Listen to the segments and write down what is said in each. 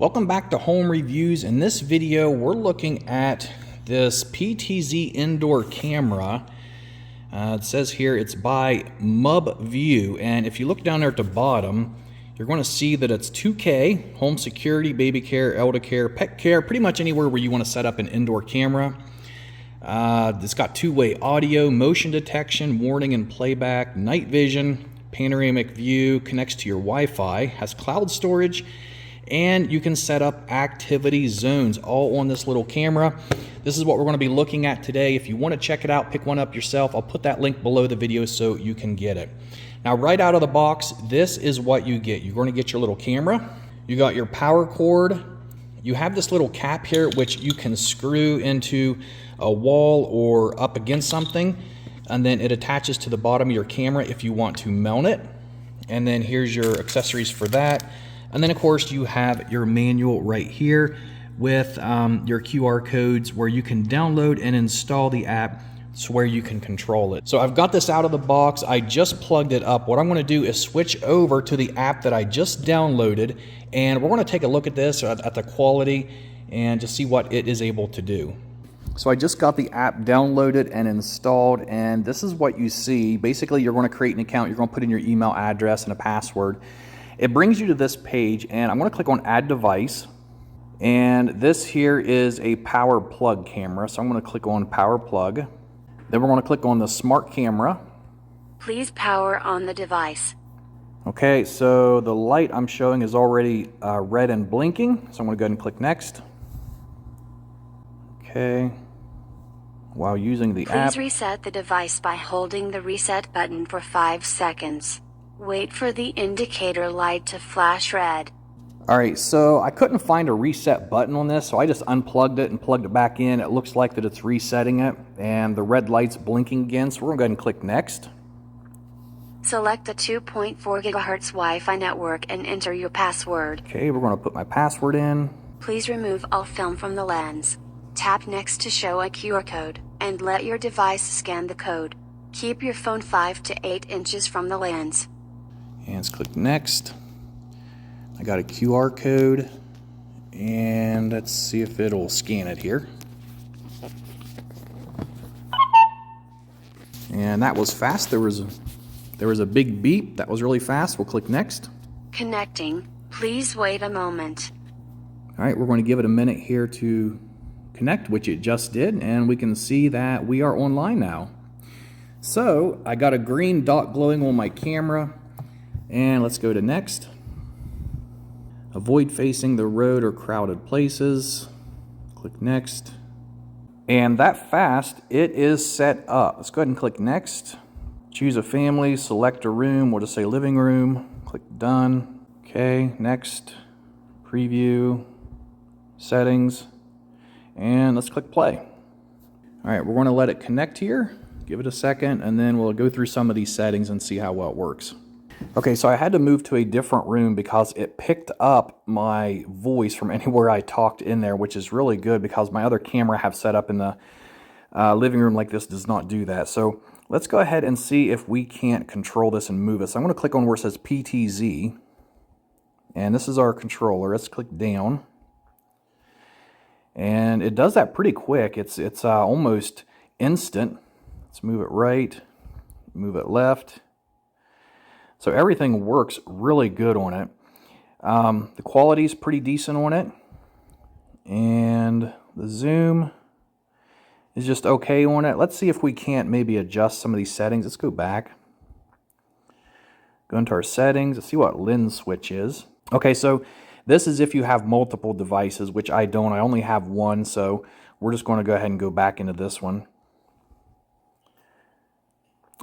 Welcome back to Home Reviews. In this video, we're looking at this PTZ indoor camera. It says here it's by Mubview, and if you look down there at the bottom, you're going to see that it's 2K, home security, baby care, elder care, pet care, pretty much anywhere where you want to set up an indoor camera. It's got two-way audio, motion detection, warning and playback, night vision, panoramic view, connects to your Wi-Fi, has cloud storage, and you can set up activity zones all on this little camera. This is what we're going to be looking at today. If you want to check it out, pick one up yourself. I'll put that link below the video so you can get it. Now, right out of the box, this is what you get. You're going to get your little camera. You got your power cord. You have this little cap here, which you can screw into a wall or up against something, and then it attaches to the bottom of your camera if you want to mount it. And then here's your accessories for that. And then, of course, you have your manual right here with your QR codes where you can download and install the app so where you can control it. So I've got this out of the box. I just plugged it up. What I'm going to do is switch over to the app that I just downloaded, and we're going to take a look at this, at the quality, and just see what it is able to do. So I just got the app downloaded and installed, and this is what you see. Basically, you're going to create an account. You're going to put in your email address and a password. It brings you to this page, and I'm going to click on Add Device. And this here is a power plug camera, so I'm going to click on Power Plug. Then we're going to click on the Smart Camera. Please power on the device. Okay, so the light I'm showing is already red and blinking, so I'm going to go ahead and click Next. Okay, while using the app. Please reset the device by holding the reset button for 5 seconds. Wait for the indicator light to flash red. Alright, so I couldn't find a reset button on this, so I just unplugged it and plugged it back in. It looks like that it's resetting it, and the red light's blinking again, so we're going to go ahead and click Next. Select the 2.4 GHz Wi-Fi network and enter your password. Okay, we're going to put my password in. Please remove all film from the lens. Tap Next to show a QR code, and let your device scan the code. Keep your phone 5 to 8 inches from the lens. And let's click Next. I got a QR code, and let's see if it'll scan it here. And that was fast. There was a big beep. That was really fast. We'll click Next. Connecting. Please wait a moment. All right, we're going to give it a minute here to connect, which it just did, and we can see that we are online now. So I got a green dot glowing on my camera, and let's go to Next. Avoid facing the road or crowded places. Click Next. And that fast, it is set up. Let's go ahead and click Next. Choose a family, select a room. We'll just say living room. Click Done. Okay, Next. Preview. Settings. And let's click Play. All right, we're going to let it connect here. Give it a second, and then we'll go through some of these settings and see how well it works. Okay, so I had to move to a different room because it picked up my voice from anywhere I talked in there, which is really good because my other camera I have set up in the living room like this does not do that. So let's go ahead and see if we can't control this and move it. So I'm going to click on where it says PTZ, and this is our controller. Let's click down, and it does that pretty quick. It's almost instant. Let's move it right, move it left. So everything works really good on it. The quality is pretty decent on it. And the zoom is just okay on it. Let's see if we can't maybe adjust some of these settings. Let's go back. Go into our settings. Let's see what lens switch is. Okay, so this is if you have multiple devices, which I don't. I only have one, so we're just going to go ahead and go back into this one.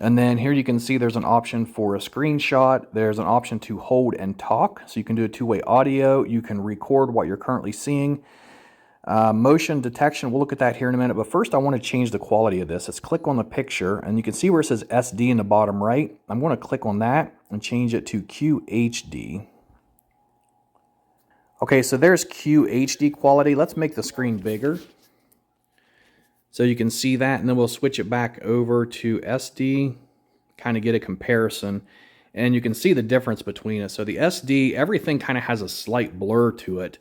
And then here you can see there's an option for a screenshot. There's an option to hold and talk. So you can do a two-way audio. You can record what you're currently seeing. Motion detection, we'll look at that here in a minute. But first I want to change the quality of this. Let's click on the picture, and you can see where it says SD in the bottom right. I'm going to click on that and change it to Qhd. Okay, so there's Qhd quality. Let's make the screen bigger, so you can see that, and then we'll switch it back over to SD, kind of get a comparison. and you can see the difference between it. So the SD, everything kind of has a slight blur to it.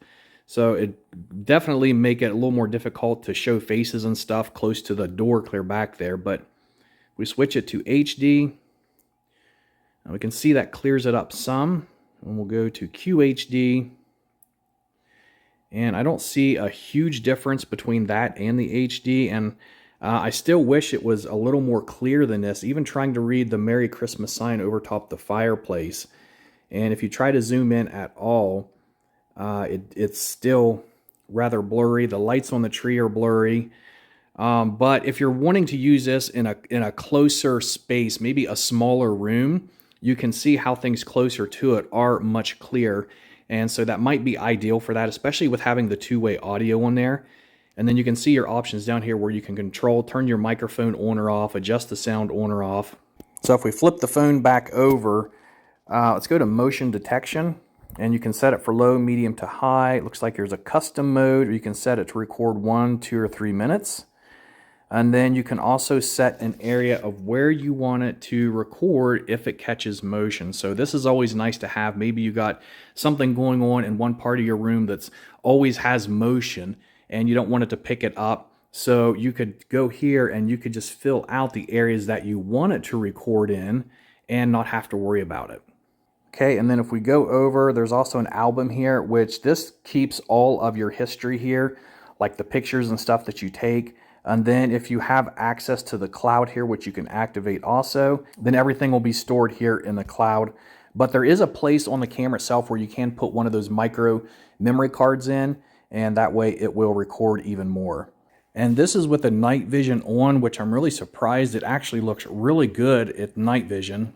So it definitely make it a little more difficult to show faces and stuff close to the door clear back there. But we switch it to HD, and we can see that clears it up some. And we'll go to QHD, and I don't see a huge difference between that and the HD, and I still wish it was a little more clear than this, even trying to read the Merry Christmas sign over top the fireplace. And if you try to zoom in at all, it's still rather blurry. The lights on the tree are blurry. But if you're wanting to use this in a closer space, maybe a smaller room, you can see how things closer to it are much clearer. And so that might be ideal for that, especially with having the two-way audio on there. And then you can see your options down here where you can control, turn your microphone on or off, adjust the sound on or off. So if we flip the phone back over, let's go to motion detection, and you can set it for low, medium to high. It looks like there's a custom mode, or you can set it to record 1, 2, or 3 minutes. And then you can also set an area of where you want it to record if it catches motion. So this is always nice to have. Maybe you got something going on in one part of your room that's always has motion, and you don't want it to pick it up. So you could go here and you could just fill out the areas that you want it to record in and not have to worry about it. Okay, and then if we go over, there's also an album here, which this keeps all of your history here, like the pictures and stuff that you take. And then if you have access to the cloud here, which you can activate also, then everything will be stored here in the cloud. But there is a place on the camera itself where you can put one of those micro memory cards in, and that way it will record even more. And this is with the night vision on, which I'm really surprised. It actually looks really good at night vision.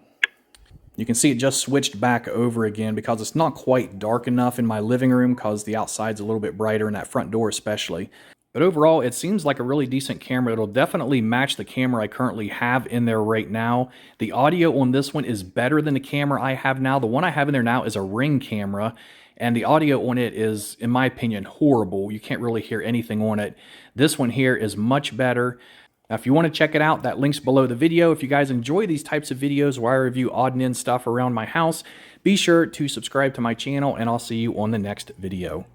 You can see it just switched back over again because it's not quite dark enough in my living room because the outside's a little bit brighter, and that front door especially. But overall, it seems like a really decent camera. It'll definitely match the camera I currently have in there right now. The audio on this one is better than the camera I have now. The one I have in there now is a Ring camera, and the audio on it is, in my opinion, horrible. You can't really hear anything on it. This one here is much better. Now, if you want to check it out, that link's below the video. If you guys enjoy these types of videos where I review odd and end stuff around my house, be sure to subscribe to my channel, and I'll see you on the next video.